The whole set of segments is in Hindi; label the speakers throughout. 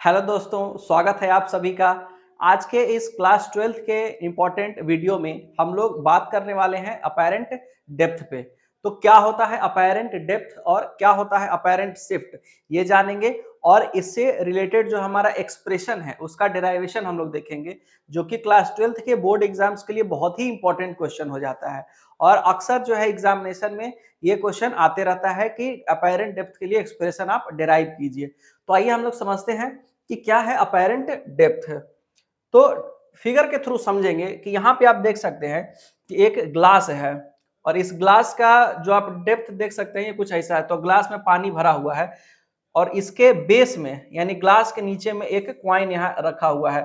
Speaker 1: हेलो दोस्तों, स्वागत है आप सभी का। आज के इस क्लास 12th के इम्पोर्टेंट वीडियो में हम लोग बात करने वाले हैं अपैरेंट डेप्थ पे। तो क्या होता है अपैरेंट डेप्थ और क्या होता है अपैरेंट शिफ्ट, ये जानेंगे। और इससे रिलेटेड जो हमारा एक्सप्रेशन है उसका डेराइवेशन हम लोग देखेंगे, जो कि क्लास 12th के बोर्ड एग्जाम्स के लिए बहुत ही इंपॉर्टेंट क्वेश्चन हो जाता है। और अक्सर जो है एग्जामिनेशन में ये क्वेश्चन आते रहता है कि अपैरेंट डेप्थ के लिए एक्सप्रेशन आप डेराइव कीजिए। तो आइए हम लोग समझते हैं कि क्या है अपैरेंट डेप्थ। तो फिगर के थ्रू समझेंगे कि यहाँ पे आप देख सकते हैं कि एक ग्लास है और इस ग्लास का जो आप डेप्थ देख सकते हैं ये कुछ ऐसा है। तो ग्लास में पानी भरा हुआ है और इसके बेस में यानी ग्लास के नीचे में एक कॉइन यहाँ रखा हुआ है।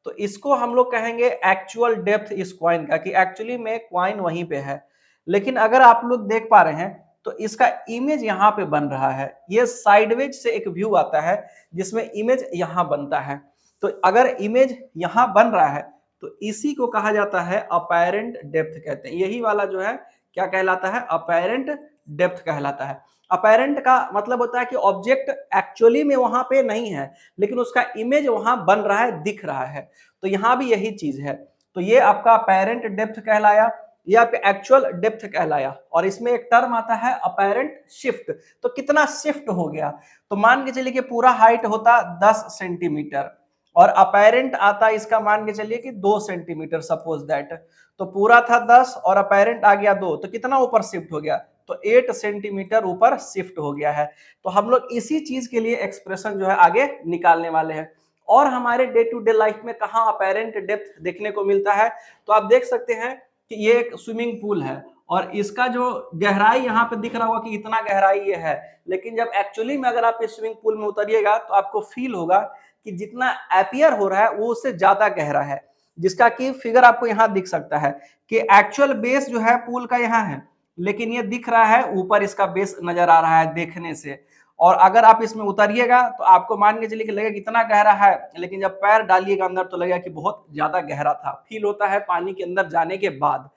Speaker 1: तो इसको हम लोग कहेंगे एक्चुअल डेप्थ इस कॉइन का, कि एक्चुअली में कॉइन वहीं पे है। लेकिन अगर आप लोग देख पा रहे हैं तो इसका इमेज यहाँ पे बन रहा है। ये साइडवेज से एक व्यू आता है जिसमें इमेज यहाँ बनता है। तो अगर इमेज यहाँ बन रहा है तो इसी को कहा जाता है अपैरेंट डेप्थ कहते हैं। यही वाला जो है क्या कहलाता है, अपैरेंट डेप्थ कहलाता है। अपैरेंट का मतलब होता है कि ऑब्जेक्ट एक्चुअली में वहां पे नहीं है लेकिन उसका इमेज वहां बन रहा है, दिख रहा है। तो यहाँ भी यही चीज है। तो ये आपका अपैरेंट डेप्थ कहलाया, ये आपका एक्चुअल डेप्थ कहलाया। और इसमें एक टर्म आता है अपैरेंट शिफ्ट। तो कितना शिफ्ट हो गया, तो मान के चलिए कि पूरा हाइट होता 10 सेंटीमीटर और अपैरेंट आता इसका मान के चलिए कि 2 सेंटीमीटर सपोज दैट। तो पूरा था 10 और अपैरेंट आ गया 2, तो कितना ऊपर शिफ्ट हो गया, तो 8 सेंटीमीटर ऊपर शिफ्ट हो गया है। तो हम लोग इसी चीज के लिए एक्सप्रेशन जो है आगे निकालने वाले हैं। और हमारे डे टू डे लाइफ में कहाँ अपैरेंट डेप्थ देखने को मिलता है, तो आप देख सकते हैं कि ये एक स्विमिंग पूल है और इसका जो गहराई यहाँ पे दिख रहा होगा कि इतना गहराई ये है। लेकिन जब एक्चुअली में अगर आप इस स्विमिंग पूल में उतरिएगा तो आपको फील होगा कि जितना एपियर हो रहा है वो उससे ज्यादा गहरा है। जिसका कि फिगर आपको यहाँ दिख सकता है कि एक्चुअल बेस जो है पूल का यहाँ है, लेकिन ये दिख रहा है ऊपर इसका बेस नजर आ रहा है देखने से। और अगर आप इसमें उतरिएगा तो आपको मान के चलिए कि लगेगा कितना गहरा है, लेकिन जब पैर डालिएगा अंदर तो लगेगा कि बहुत ज्यादा गहरा था। फील होता है पानी के अंदर जाने के बाद।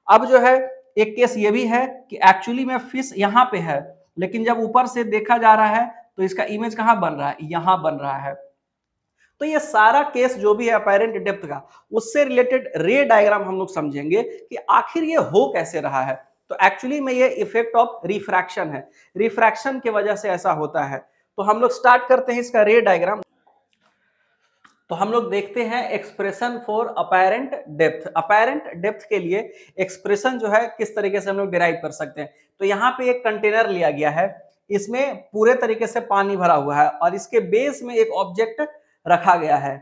Speaker 1: अब जो है एक केस ये भी है कि एक्चुअली में फिश यहाँ पे है, लेकिन जब ऊपर से देखा जा रहा है तो इसका इमेज कहाँ बन रहा है, यहाँ बन रहा है। तो ये सारा केस जो भी है अपैरेंट डेप्थ का, उससे रिलेटेड रे डायग्राम हम लोग समझेंगे कि आखिर ये हो कैसे रहा है। तो एक्चुअली में ये इफेक्ट ऑफ रिफ्रैक्शन है, रिफ्रैक्शन की वजह से ऐसा होता है। तो हम लोग स्टार्ट करते हैं इसका रे डायग्राम। तो हम लोग देखते हैं expression for apparent depth. Apparent depth के लिए एक्सप्रेशन जो है किस तरीके से हम लोग डिराइव कर सकते हैं। तो यहाँ पे एक कंटेनर लिया गया है, इसमें पूरे तरीके से पानी भरा हुआ है और इसके बेस में एक ऑब्जेक्ट रखा गया है।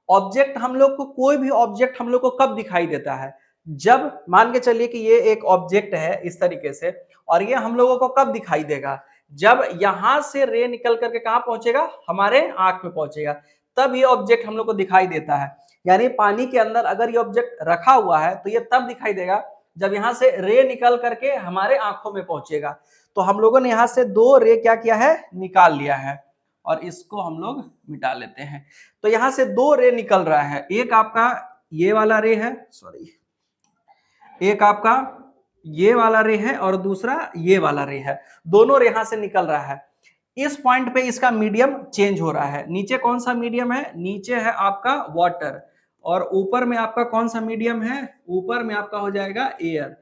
Speaker 1: ऑब्जेक्ट हम लोग को, कोई भी ऑब्जेक्ट हम लोग को कब दिखाई देता है, जब मान के चलिए कि ये एक ऑब्जेक्ट है इस तरीके से, और ये हम लोगों को कब दिखाई देगा, जब यहां से रे निकल करके कहां पहुंचेगा, हमारे आंख में पहुंचेगा, तब ये ऑब्जेक्ट हम लोग को दिखाई देता है। यानी पानी के अंदर अगर ये ऑब्जेक्ट रखा हुआ है तो ये तब दिखाई देगा जब यहाँ से रे निकल करके हमारे आंखों में पहुंचेगा। तो हम लोगों ने यहाँ से दो रे क्या किया है, निकाल लिया है और इसको हम लोग मिटा लेते हैं। तो यहाँ से दो रे निकल रहा है, एक आपका ये वाला रे है, सॉरी, एक आपका ये वाला रे है और दूसरा ये वाला रे है। दोनों रे यहां से निकल रहा है। इस पॉइंट पे इसका मीडियम चेंज हो रहा है। नीचे कौन सा मीडियम है, नीचे है आपका वाटर और ऊपर में आपका कौन सा मीडियम है, ऊपर में आपका हो जाएगा एयर।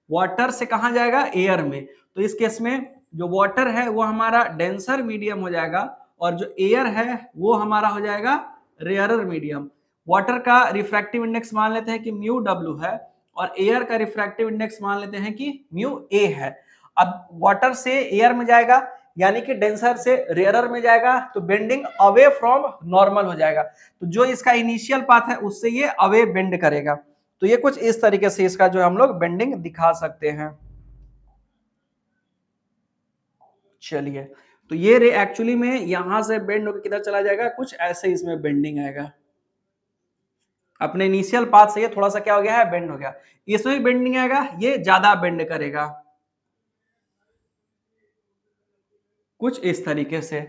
Speaker 1: वाटर से कहां जाएगा, एयर में। तो इस केस में जो वाटर है वो हमारा डेंसर मीडियम हो जाएगा और जो एयर है वो हमारा हो जाएगा रेयरर मीडियम। वाटर का रिफ्रैक्टिव इंडेक्स मान लेते हैं कि म्यू डब्ल्यू है और एयर का रिफ्रैक्टिव इंडेक्स मान लेते हैं कि म्यू ए है। अब वाटर से एयर में जाएगा यानी कि डेंसर से रेयरर में जाएगा तो बेंडिंग अवे फ्रॉम नॉर्मल हो जाएगा। तो जो इसका इनिशियल पाथ है उससे ये अवे बेंड करेगा। तो ये कुछ इस तरीके से इसका जो हम लोग बेंडिंग दिखा सकते हैं। चलिए, तो ये रे एक्चुअली में यहां से बेंड होकर किधर चला जाएगा, कुछ ऐसे इसमें बेंडिंग आएगा। अपने इनिशियल पाथ से ये थोड़ा सा क्या हो गया है, बेंड हो गया। इसमें भी बेंडिंग आएगा, ये ज्यादा बेंड करेगा कुछ इस तरीके से।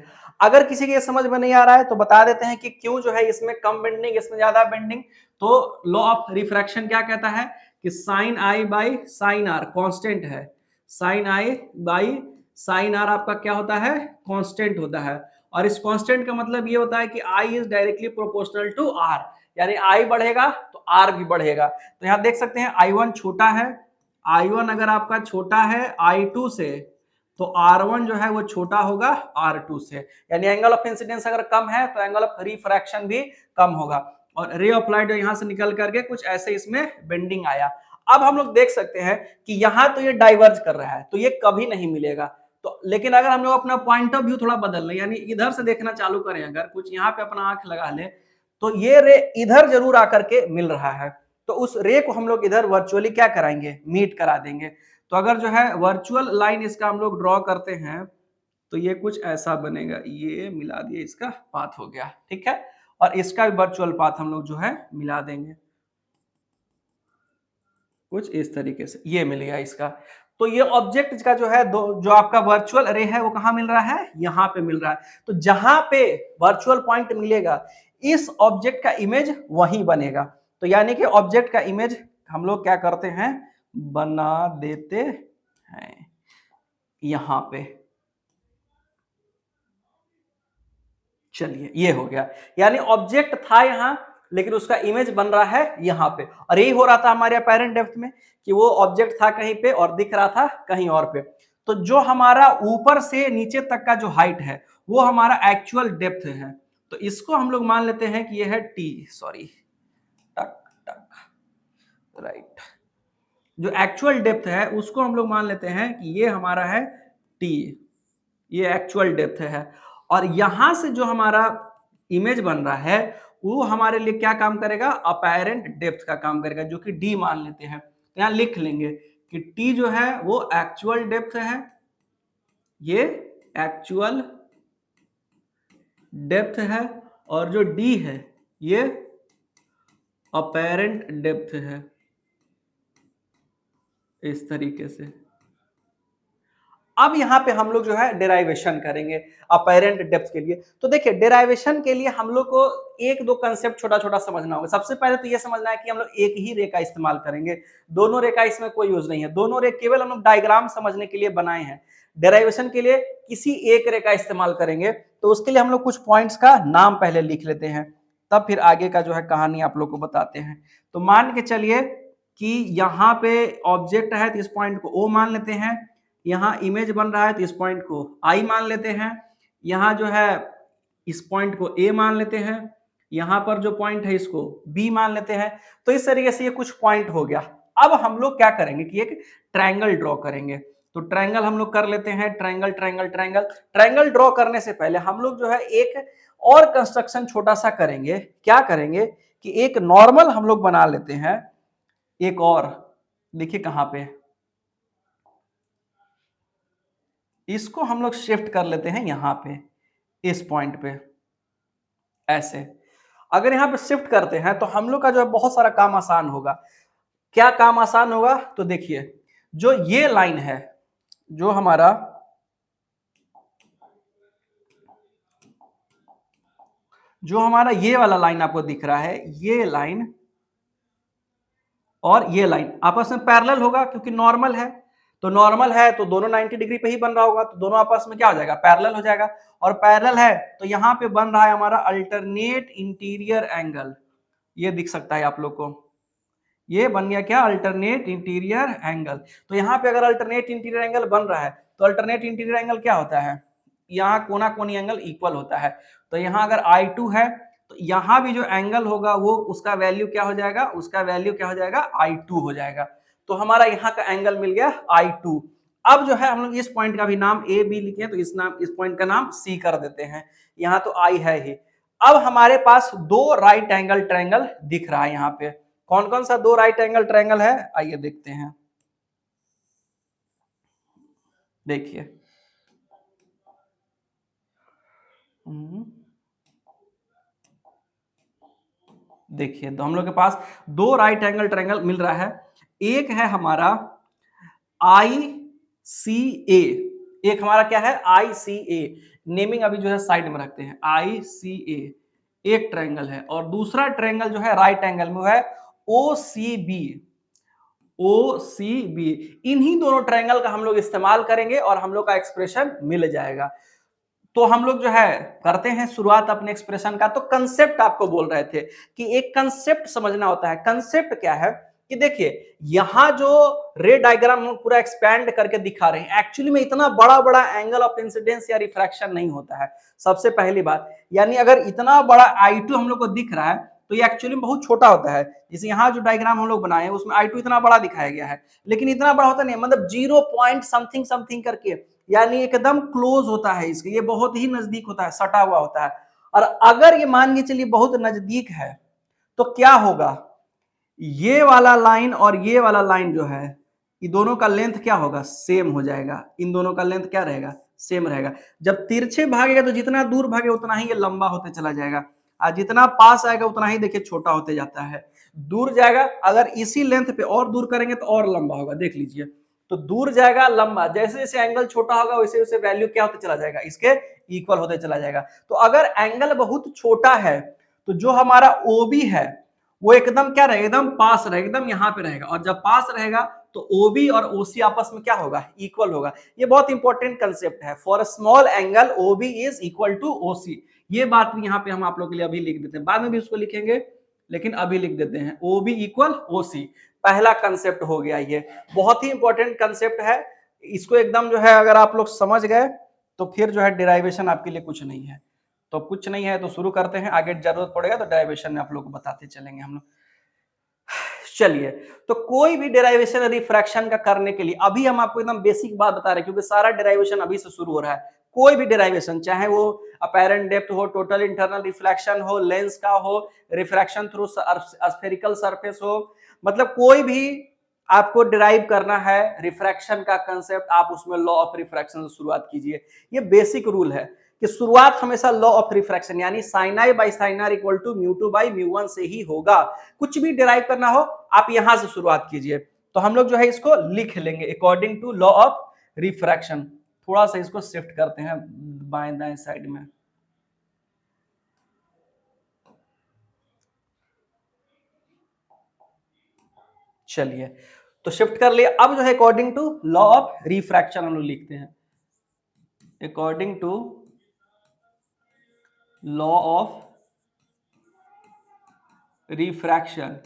Speaker 1: अगर किसी के समझ में नहीं आ रहा है तो बता देते हैं कि क्यों जो है इसमें कम बेंडिंग इसमें ज्यादा बेंडिंग। तो लॉ ऑफ रिफ्रैक्शन क्या कहता है कि sine I by sine r constant है। Sine I by sine r आपका क्या होता है, कांस्टेंट होता है। और इस कांस्टेंट का मतलब ये होता है कि i is directly proportional to r, यानी आई बढ़ेगा तो आर भी बढ़ेगा। तो यहाँ देख सकते हैं I1 छोटा है, I1 अगर आपका छोटा है I2 से तो R1 जो है वो छोटा होगा R2 से, यानी एंगल ऑफ इंसिडेंस अगर कम है तो एंगल ऑफ रिफ्रैक्शन भी कम होगा। और रे ऑफ लाइट जो यहाँ से निकल करके कुछ ऐसे इसमें बेंडिंग आया। अब हम लोग देख सकते हैं कि यहाँ तो ये डाइवर्ज कर रहा है तो ये कभी नहीं मिलेगा। तो लेकिन अगर हम लोग अपना पॉइंट ऑफ व्यू थोड़ा बदल लें, यानी इधर से देखना चालू करें, अगर कुछ यहाँ पे अपना आंख लगा ले तो ये रे इधर जरूर आकर के मिल रहा है, तो उस रे को हम लोग इधर वर्चुअली क्या कराएंगे, मीट करा देंगे। तो अगर जो है वर्चुअल लाइन इसका हम लोग ड्रॉ करते हैं तो ये कुछ ऐसा बनेगा, ये मिला दिए, इसका पाथ हो गया, ठीक है। और इसका भी वर्चुअल पाथ हम लोग जो है मिला देंगे कुछ इस तरीके से, ये मिल गया इसका। तो ये ऑब्जेक्ट का जो है जो आपका वर्चुअल रे है वो कहाँ मिल रहा है, यहाँ पे मिल रहा है। तो जहां पे वर्चुअल पॉइंट मिलेगा इस ऑब्जेक्ट का इमेज वहीं बनेगा। तो यानी कि ऑब्जेक्ट का इमेज हम लोग क्या करते हैं, बना देते हैं यहां पे। चलिए ये हो गया, यानी ऑब्जेक्ट था यहां लेकिन उसका इमेज बन रहा है यहाँ पे। और यही हो रहा था हमारे अपैरेंट डेप्थ में कि वो ऑब्जेक्ट था कहीं पे और दिख रहा था कहीं और पे। तो जो हमारा ऊपर से नीचे तक का जो हाइट है वो हमारा एक्चुअल डेप्थ है। तो इसको हम लोग मान लेते हैं कि ये है टी, सॉरी टक टक राइट, जो एक्चुअल डेप्थ है उसको हम लोग मान लेते हैं कि ये हमारा है टी, ये एक्चुअल डेप्थ है। और यहां से जो हमारा इमेज बन रहा है वो हमारे लिए क्या काम करेगा, अपैरेंट डेप्थ का काम करेगा, जो कि डी मान लेते हैं। तो यहां लिख लेंगे कि टी जो है वो एक्चुअल डेप्थ है, ये एक्चुअल डेप्थ है, और जो डी है ये अपैरेंट डेप्थ है, इस तरीके से। अब यहाँ पे हम लोग जो है डेराइवेशन करेंगे अपैरेंट डेप्थ के लिए। तो देखिए डेराइवेशन के लिए हम लोग को एक दो कंसेप्ट छोटा छोटा समझना होगा। सबसे पहले तो ये समझना है कि हम लोग एक ही रे का इस्तेमाल करेंगे, दोनों रे का इसमें कोई यूज नहीं है, दोनों रे केवल हम लोग डायग्राम समझने के लिए बनाए हैं। डेराइवेशन के लिए किसी एक रे का इस्तेमाल करेंगे, तो उसके लिए हम लोग कुछ पॉइंट्स का नाम पहले लिख लेते हैं, तब फिर आगे का जो है कहानी आप लोग को बताते हैं। तो मान के चलिए कि यहाँ पे ऑब्जेक्ट है तो इस पॉइंट को ओ मान लेते हैं, यहाँ इमेज बन रहा है तो इस पॉइंट को आई मान लेते हैं, यहाँ जो है इस पॉइंट को ए मान लेते हैं, यहाँ पर जो पॉइंट है इसको बी मान लेते हैं। तो इस तरीके से ये कुछ पॉइंट हो गया। अब हम लोग क्या करेंगे कि एक ट्रायंगल ड्रॉ करेंगे। तो ट्रायंगल हम लोग कर लेते हैं, triangle triangle triangle. Triangle draw करने से पहले हम लोग जो है एक और कंस्ट्रक्शन छोटा सा करेंगे। क्या करेंगे कि एक नॉर्मल हम लोग बना लेते हैं, एक और, देखिए कहां पे, इसको हम लोग शिफ्ट कर लेते हैं यहां पे, इस पॉइंट पे ऐसे। अगर यहां पे शिफ्ट करते हैं तो हम लोग का जो है बहुत सारा काम आसान होगा। क्या काम आसान होगा, तो देखिए जो ये लाइन है, जो हमारा ये वाला लाइन आपको दिख रहा है, ये लाइन और ये लाइन आपस में पैरेलल होगा, क्योंकि नॉर्मल है। तो नॉर्मल है तो दोनों 90 डिग्री पे ही बन रहा होगा, तो दोनों आपस में क्या हो जाएगा, पैरेलल हो जाएगा। और पैरेलल है तो यहाँ पे बन रहा है हमारा अल्टरनेट इंटीरियर एंगल, ये दिख सकता है आप लोग को, ये बन गया क्या, अल्टरनेट इंटीरियर एंगल। तो यहाँ पे अगर अल्टरनेट इंटीरियर एंगल बन रहा है तो अल्टरनेट इंटीरियर एंगल क्या होता है, यहाँ कोना कोनी एंगल इक्वल होता है। तो यहाँ अगर I2 है तो यहाँ भी जो एंगल होगा वो उसका वैल्यू क्या हो जाएगा, उसका वैल्यू क्या हो जाएगा, I2 हो जाएगा। तो हमारा यहाँ का एंगल मिल गया I2। अब जो है हम लोग इस पॉइंट का भी नाम A B लिखे, तो इस पॉइंट का नाम C कर देते हैं, यहाँ तो I है ही। अब हमारे पास दो राइट एंगल ट्रायंगल दिख रहा है यहाँ पे। कौन कौन सा दो राइट एंगल ट्रायंगल है, आइए देखते हैं। देखिए देखिए तो हम लोग के पास दो राइट एंगल ट्रायंगल मिल रहा है। एक है हमारा ICA, एक हमारा क्या है ICA, नेमिंग अभी जो है साइड में रखते हैं, ICA एक ट्रायंगल है। और दूसरा ट्रायंगल जो है राइट एंगल में है OCB। इन्हीं दोनों ट्रायंगल का हम लोग इस्तेमाल करेंगे और हम लोग का एक्सप्रेशन मिल जाएगा। तो हम लोग जो है करते हैं शुरुआत अपने एक्सप्रेशन का। तो कंसेप्ट आपको बोल रहे थे कि एक कंसेप्ट समझना होता है। कंसेप्ट क्या है कि देखिए यहां जो रे डायग्राम हम पूरा एक्सपैंड करके दिखा रहे हैं, एक्चुअली में इतना बड़ा बड़ा एंगल ऑफ इंसिडेंस या रिफ्रैक्शन नहीं होता है। सबसे पहली बात, यानी अगर इतना बड़ा I2 हम लोग को दिख रहा है तो ये एक्चुअली बहुत छोटा होता है। जैसे यहाँ जो डायग्राम हम लोग बनाए हैं उसमें I2 इतना बड़ा दिखाया गया है, लेकिन इतना बड़ा होता नहीं है, मतलब 0 पॉइंट समथिंग समथिंग करके, यानी एकदम क्लोज होता है इसके, ये बहुत ही नजदीक होता है, सटा हुआ होता है। और अगर ये मान के चलिए बहुत नजदीक है तो क्या होगा, ये वाला लाइन और ये वाला लाइन जो है, ये दोनों का लेंथ क्या होगा, सेम हो जाएगा। इन दोनों का लेंथ क्या रहेगा, सेम रहेगा। जब तिरछे भागेगा तो जितना दूर भागे उतना ही ये लंबा होते चला जाएगा, और जितना पास आएगा उतना ही देखिए छोटा होते जाता है। दूर जाएगा, अगर इसी लेंथ पे और दूर करेंगे तो और लंबा होगा, देख लीजिए। तो दूर जाएगा लंबा, जैसे जैसे एंगल छोटा होगा वैसे वैसे वैल्यू क्या होते चला जाएगा, इसके इक्वल होते चला जाएगा। तो अगर एंगल बहुत छोटा है तो जो हमारा ओबी है वो एकदम क्या रहेगा, एकदम पास रहेगा, एकदम यहाँ पे रहेगा। और जब पास रहेगा तो ओबी और ओसी आपस में क्या होगा, इक्वल होगा। ये बहुत इंपॉर्टेंट कंसेप्ट है। For a small angle OB is equal to OC. ये बात भी यहाँ पे हम आप लोग के लिए अभी लिख देते हैं, बाद में भी उसको लिखेंगे, लेकिन अभी लिख देते हैं ओबी इक्वल ओसी। पहला कंसेप्ट हो गया, ये बहुत ही इंपॉर्टेंट कंसेप्ट है। इसको एकदम जो है अगर आप लोग समझ गए तो फिर जो है डिराइवेशन आपके लिए कुछ नहीं है। तो कुछ नहीं है तो शुरू करते हैं, आगे जरूरत पड़ेगा तो डेरिवेशन में आप लोग को बताते चलेंगे हम लोग। चलिए, तो कोई भी डेरिवेशन रिफ्रैक्शन का करने के लिए अभी हम आपको एकदम बेसिक बात बता रहे हैं, क्योंकि सारा डेरिवेशन अभी से शुरू हो रहा है। कोई भी डेरिवेशन, चाहे वो अपैरेंट डेप्थ हो, टोटल इंटरनल रिफ्लेक्शन हो, लेंस का हो, रिफ्रैक्शन थ्रू स्फेरिकल सरफेस हो, मतलब कोई भी आपको डिराइव करना है रिफ्रैक्शन का कंसेप्ट, आप उसमें लॉ ऑफ रिफ्रैक्शन से शुरुआत कीजिए। ये बेसिक रूल है कि शुरुआत हमेशा लॉ ऑफ रिफ्रैक्शन यानी sine I by sine R equal to mu two by mu one से ही होगा। कुछ भी डिराइव करना हो आप यहां से शुरुआत कीजिए। तो हम लोग जो है इसको लिख लेंगे according to law of refraction. थोड़ा सा इसको शिफ्ट करते हैं बाएं दाएं साइड में। चलिए, तो शिफ्ट कर लिया। अब जो है according to law of refraction हम लोग लिखते हैं, according to law of refraction.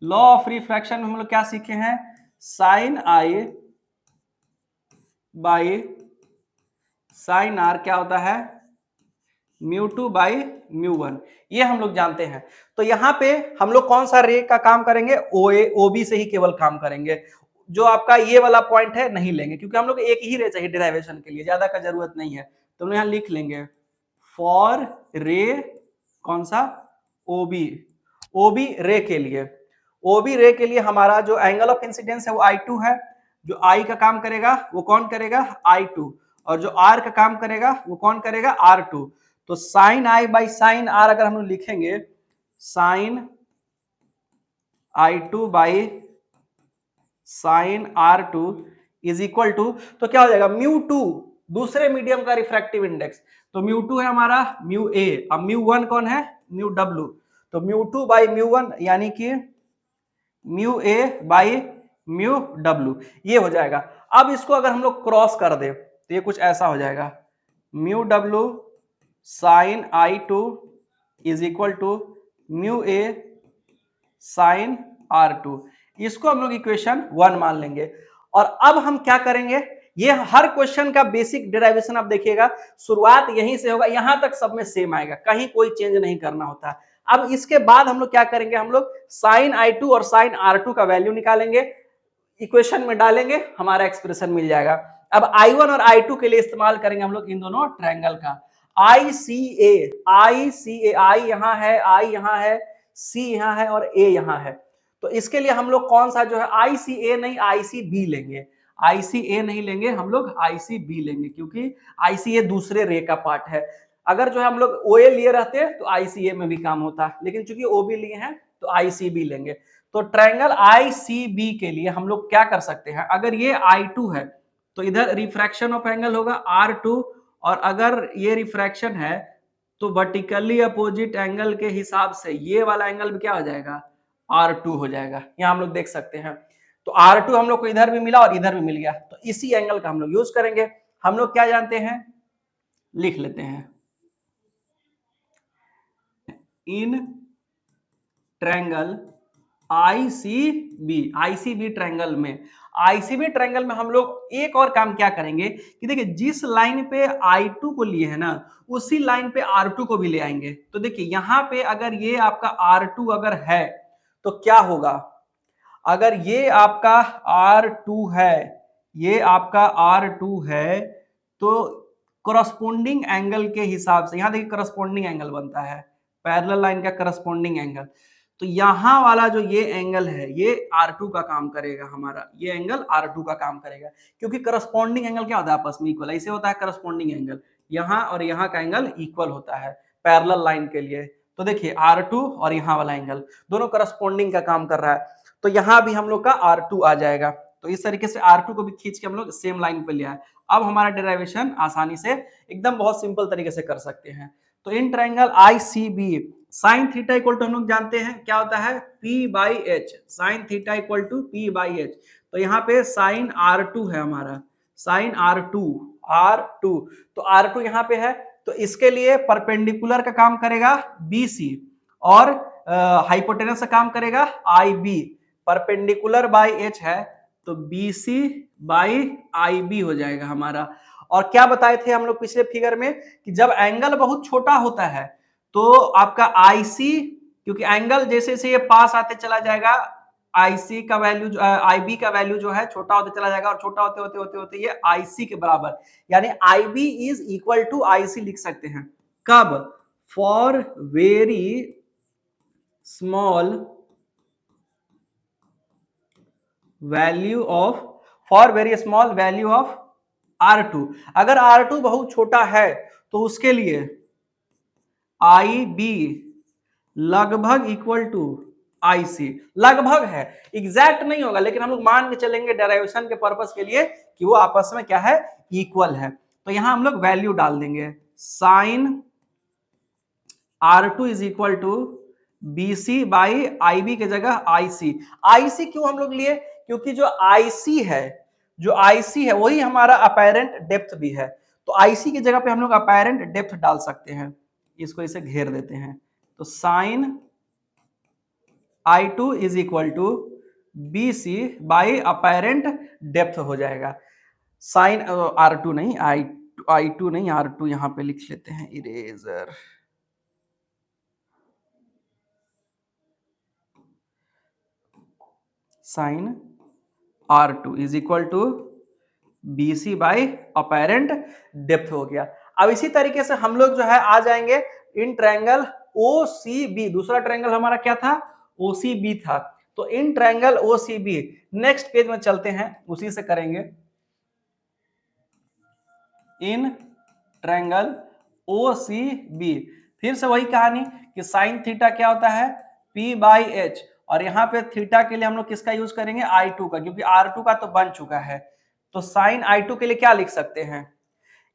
Speaker 1: Law of refraction में हम लोग क्या सीखे हैं, sine I by sine R क्या होता है, mu two by mu one, ये हम लोग जानते हैं। तो यहाँ पे हम लोग कौन सा रे का काम करेंगे, ओ ए ओ बी से ही केवल काम करेंगे। जो आपका ये वाला पॉइंट है नहीं लेंगे, क्योंकि हम लोग एक ही रे चाहिए डेरिवेशन के लिए, ज्यादा का जरूरत नहीं है। तो हम यहाँ लिख लेंगे फॉर रे कौन सा, ओबी, ओबी रे के लिए। ओबी रे के लिए हमारा जो एंगल ऑफ इंसिडेंस है वो I2 है। जो I का काम करेगा वो कौन करेगा, I2, और जो R का काम करेगा वो कौन करेगा, R2। तो sine I by sine R अगर हम लोग लिखेंगे, sine I2 by sine R2 is equal to, तो क्या हो जाएगा, म्यू टू दूसरे मीडियम का रिफ्रैक्टिव इंडेक्स। तो म्यू टू है हमारा म्यू ए, अब म्यू वन कौन है, म्यू डब्ल्यू। तो mu two by mu one यानी कि mu A by mu W, ये हो जाएगा। अब इसको अगर हम लोग क्रॉस कर दे तो ये कुछ ऐसा हो जाएगा, mu W sine I2 is equal to mu A sine R2। इसको हम लोग इक्वेशन 1 मान लेंगे। और अब हम क्या करेंगे, ये हर क्वेश्चन का बेसिक डेरिवेशन आप देखिएगा, शुरुआत यहीं से होगा, यहां तक सब में सेम आएगा, कहीं कोई चेंज नहीं करना होता। अब इसके बाद हम लोग क्या करेंगे, हम लोग साइन I2 और साइन R2 का वैल्यू निकालेंगे, इक्वेशन में डालेंगे, हमारा एक्सप्रेशन मिल जाएगा। अब I1 और I2 के लिए इस्तेमाल करेंगे हम लोग इन दोनों ट्रायंगल का ICA, ICA, I यहाँ है, I यहाँ है, C यहाँ है और A यहाँ है। तो इसके लिए हम लोग कौन सा जो है, ICA नहीं ICB लेंगे, ICA नहीं लेंगे, हम लोग ICB लेंगे, क्योंकि ICA दूसरे रे का पार्ट है। अगर जो है हम लोग OA लिए रहते तो ICA में भी काम होता, लेकिन चूंकि OB लिए हैं तो ICB लेंगे। तो ट्रायंगल ICB के लिए हम लोग क्या कर सकते हैं, अगर ये I2 है तो इधर रिफ्रैक्शन ऑफ एंगल होगा R2, और अगर ये रिफ्रैक्शन है तो वर्टिकली अपोजिट एंगल के हिसाब से ये वाला एंगल भी क्या हो जाएगा, R2 हो जाएगा। यहाँ हम लोग देख सकते हैं। तो R2 हम लोग को इधर भी मिला और इधर भी मिल गया, तो इसी एंगल का हम लोग यूज करेंगे। हम लोग क्या जानते हैं, लिख लेते हैं। इन ट्रायंगल आईसीबी ट्रायंगल में, आईसीबी ट्रायंगल में हम लोग एक और काम क्या करेंगे कि देखिए जिस लाइन पे I2 को लिए है ना, उसी लाइन पे R2 को भी ले आएंगे। तो देखिए यहाँ पे अगर ये आपका R2 अगर है तो क्या होगा, अगर ये आपका R2 है, ये आपका R2 है, तो करस्पॉन्डिंग एंगल के हिसाब से यहाँ देखिए करस्पॉन्डिंग एंगल बनता है, पैरेलल लाइन का करस्पॉन्डिंग एंगल। तो यहाँ वाला जो ये एंगल है ये R2 का काम करेगा, हमारा ये एंगल R2 का काम करेगा, क्योंकि करस्पॉन्डिंग एंगल क्या होता है आपस में इक्वल, ऐसे होता है करस्पॉन्डिंग एंगल, यहाँ और यहाँ का एंगल इक्वल होता है पैरेलल लाइन के लिए। तो देखिए R2 और यहाँ वाला एंगल दोनों करस्पॉन्डिंग का काम कर रहा है, तो यहाँ भी हम लोग का R2 आ जाएगा। तो इस तरीके से R2 को भी खींच के हम लोग सेम लाइन पे लिया है। अब हमारा डेरिवेशन आसानी से एकदम बहुत सिंपल तरीके से कर सकते हैं। तो in triangle ICB sine theta equal to हम लोग जानते हैं क्या होता है P/H, sign theta equal to P/H। तो यहाँ पे साइन R2 है हमारा, साइन R2 तो R2 यहाँ पे है, तो इसके लिए परपेंडिकुलर का काम करेगा BC और हाइपोटेनस का काम करेगा IB। परपेंडिकुलर बाई H है तो BC बाई IB हो जाएगा हमारा। और क्या बताए थे हम लोग पिछले फिगर में कि जब एंगल बहुत छोटा होता है तो आपका IC, क्योंकि एंगल जैसे जैसे ये पास आते चला जाएगा IC का वैल्यू IB का वैल्यू जो है छोटा होते चला जाएगा, और छोटा होते होते होते होते ये IC के बराबर, यानी IB is equal to IC लिख सकते हैं। कब, for very small value of, for very small value of R2। अगर R2 बहुत छोटा है तो उसके लिए IB लगभग इक्वल टू IC, लगभग है, एग्जैक्ट नहीं होगा, लेकिन हम लोग मान के चलेंगे डेरिवेशन के पर्पस के लिए कि वो आपस में क्या है, इक्वल है। तो यहां हम लोग वैल्यू डाल देंगे, sine R2 is equal to BC by IB के जगह IC। IC क्यों हम लोग लिए, क्योंकि जो IC है, जो IC है वही हमारा अपैरेंट डेप्थ भी है, तो IC की जगह पे हम लोग अपैरेंट डेप्थ डाल सकते हैं। इसको इसे घेर देते हैं, तो sine I2 is equal to BC by apparent depth हो जाएगा। साइन R2 नहीं, I2 नहीं, R2 यहां पे लिख लेते हैं, eraser. Sine R2 is equal to BC by apparent depth हो गया। अब इसी तरीके से हम लोग जो है आ जाएंगे इन ट्रायंगल OCB, दूसरा ट्रायंगल हमारा क्या था, OCB था। तो in triangle OCB next page में चलते हैं, उसी से करेंगे। इन ट्रायंगल OCB फिर से वही कहानी कि साइन थीटा क्या होता है P/H, और यहाँ पे थीटा के लिए हम लोग किसका यूज करेंगे, I2 का, क्योंकि R2 का तो बन चुका है। तो साइन I2 के लिए क्या लिख सकते हैं,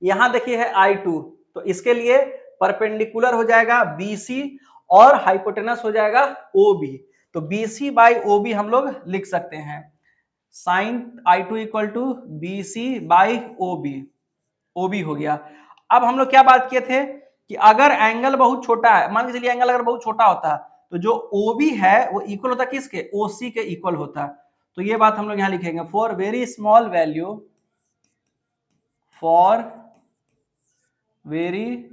Speaker 1: यहां देखिए है I2, तो इसके लिए परपेंडिकुलर हो जाएगा BC और हाइपोटेनस हो जाएगा OB। तो BC बाई OB हम लोग लिख सकते हैं, sine I2 equal to BC by OB हो गया। अब हम लोग क्या बात किए थे कि अगर एंगल बहुत छोटा है, मान के चलिए एंगल अगर बहुत छोटा होता है तो जो OB है वो इक्वल होता है किसके, OC के इक्वल होता है। तो ये बात हम लोग यहां लिखेंगे, for very small value, for very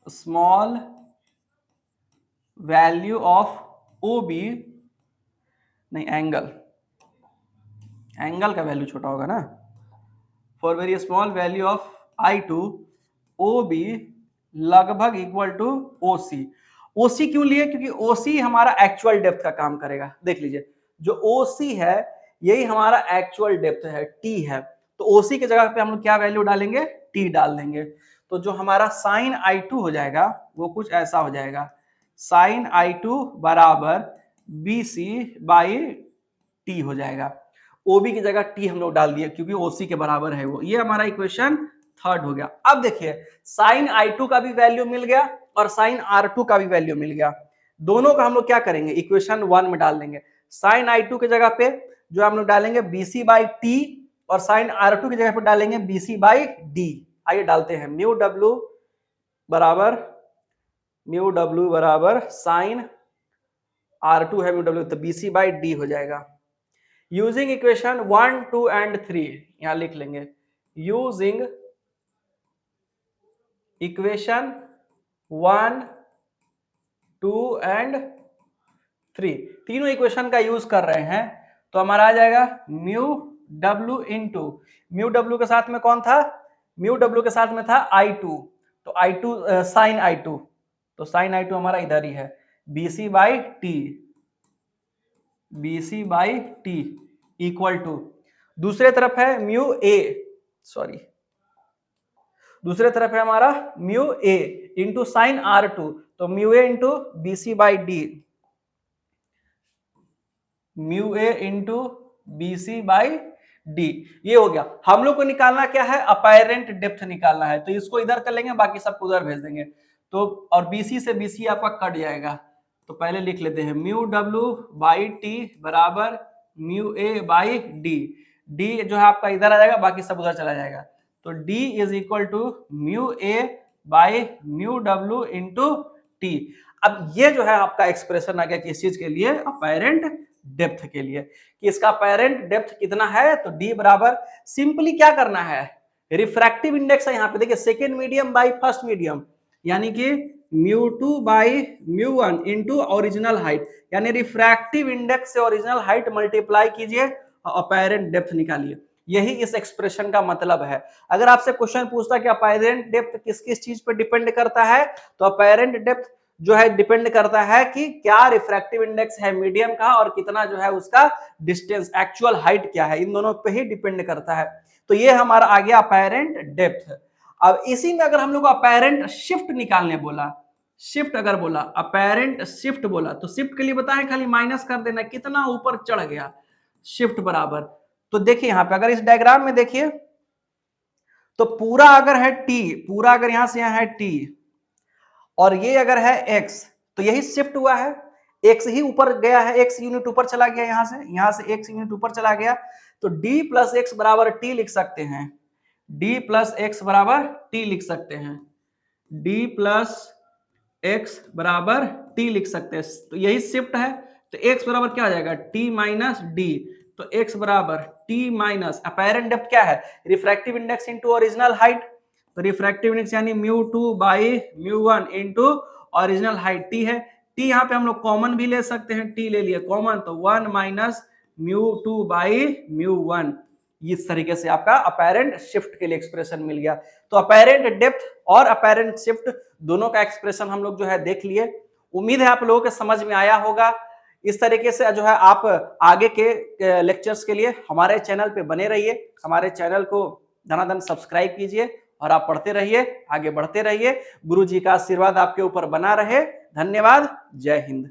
Speaker 1: small value of OB, नहीं एंगल, एंगल का वैल्यू छोटा होगा ना, for very small value of I2 OB लगभग इक्वल टू OC। OC क्यों लिए, क्योंकि OC हमारा एक्चुअल डेप्थ का काम करेगा। देख लीजिए जो OC है यही हमारा एक्चुअल डेप्थ है, T है, तो OC की जगह पे हम लोग क्या वैल्यू डालेंगे, T डाल देंगे। तो जो हमारा साइन I2 हो जाएगा वो कुछ ऐसा हो जाएगा, साइन I2 बराबर BC बाई T हो जाएगा। OB की जगह T हम लोग डाल दिए क्योंकि OC के बराबर है वो। ये हमारा इक्वेशन थर्ड हो गया। अब देखिए साइन I2 का भी वैल्यू मिल गया और साइन R2 का भी वैल्यू मिल गया, दोनों का हम लोग क्या करेंगे, इक्वेशन 1 में डाल देंगे। साइन I2 की जगह पे जो हम लोग डालेंगे BC बाई T और साइन R2 की जगह पे डालेंगे BC बाई D। आइए डालते हैं म्यू डब्ल्यू बराबर साइन R2 है म्यू डब्ल्यू, तो BC बाई डी हो जाएगा। यूजिंग इक्वेशन 1, 2 एंड 3 यहां लिख लेंगे। यूजिंग इक्वेशन 1, 2 एंड 3, तीनों इक्वेशन का यूज कर रहे हैं, तो हमारा आ जाएगा mu W into mu W के साथ में कौन था, म्यू डब्ल्यू के साथ में था I2, तो I2 साइन I2, तो साइन I2 हमारा इधर ही है, BC by T equal to, दूसरे तरफ है दूसरे तरफ है हमारा म्यू ए इंटू साइन R2, तो mu A into BC by D, mu A into BC by D, ये हो गया। हम लोग को निकालना क्या है, अपैरेंट डेप्थ निकालना है, तो इसको इधर कर लेंगे, बाकी सबको उधर भेज देंगे, तो और BC से BC आपका कट जाएगा, तो पहले लिख लेते हैं म्यू डब्ल्यू बाई टी बराबर mu A by D, D जो है आपका इधर आ जाएगा, बाकी सब उधर चला जाएगा, तो D is equal to mu A by mu W into T. अब ये जो है आपका एक्सप्रेशन आ गया किस चीज के लिए, अपैरेंट डेप्थ के लिए, कि इसका अपैरेंट डेप्थ कितना है, तो D बराबर सिंपली क्या करना है, रिफ्रैक्टिव इंडेक्स है यहाँ पे, देखिए second medium by first medium, यानी कि μ2 बाई μ1 इंटू ओरिजिनल हाइट, यानी रिफ्रैक्टिव इंडेक्स से ओरिजिनल हाइट मल्टीप्लाई कीजिए और अपैरेंट डेप्थ निकालिए, यही इस एक्सप्रेशन का मतलब है। अगर आपसे क्वेश्चन पूछता है कि अपैरेंट डेप्थ किस किस चीज पे डिपेंड करता है, तो अपैरेंट डेप्थ जो है डिपेंड करता है कि क्या रिफ्रैक्टिव इंडेक्स है मीडियम का और कितना जो है उसका डिस्टेंस एक्चुअल हाइट क्या है, इन दोनों पे ही डिपेंड करता है। तो ये हमारा आ गया अपैरेंट डेप्थ। अब इसी में अगर हम लोग अपैरेंट शिफ्ट निकालने बोला, शिफ्ट अगर बोला, अपैरेंट शिफ्ट बोला, तो शिफ्ट के लिए बताएं खाली माइनस कर देना, कितना ऊपर चढ़ गया, शिफ्ट बराबर, तो देखिए यहां पे अगर इस डायग्राम में देखिए, तो पूरा अगर है t, पूरा अगर यहां से यहां है t और ये अगर है x, तो यही शिफ्ट हुआ है, x ही ऊपर गया है, x यूनिट ऊपर चला गया, यहां से x यूनिट ऊपर चला गया, तो d प्लस x बराबर t लिख सकते हैं, d प्लस x बराबर t लिख सकते हैं, d प्लस x बराबर t लिख सकते हैं, तो यही शिफ्ट है, तो x बराबर क्या आ जाएगा, t माइनस d, तो x बराबर t माइनस अपैरेंट डेप्थ क्या है, refractive index into original height, तो रिफ्रैक्टिव इंडेक्स यानी μ2 by μ1 into original height t है, t यहाँ पे हम लोग कॉमन भी ले सकते हैं, t ले लिए कॉमन, तो 1 माइनस μ2 बाई μ1, इस तरीके से आपका अपैरेंट शिफ्ट के लिए एक्सप्रेशन मिल गया। तो अपैरेंट डेप्थ और अपैरेंट शिफ्ट दोनों का एक्सप्रेशन हम लोग जो है देख लिए, उम्मीद है आप लोगों के समझ में आया होगा। इस तरीके से जो है आप आगे के लेक्चर्स के लिए हमारे चैनल पे बने रहिए, हमारे चैनल को धनाधन सब्सक्राइब कीजिए और आप पढ़ते रहिए, आगे बढ़ते रहिए, गुरु जी का आशीर्वाद आपके ऊपर बना रहे। धन्यवाद, जय हिंद।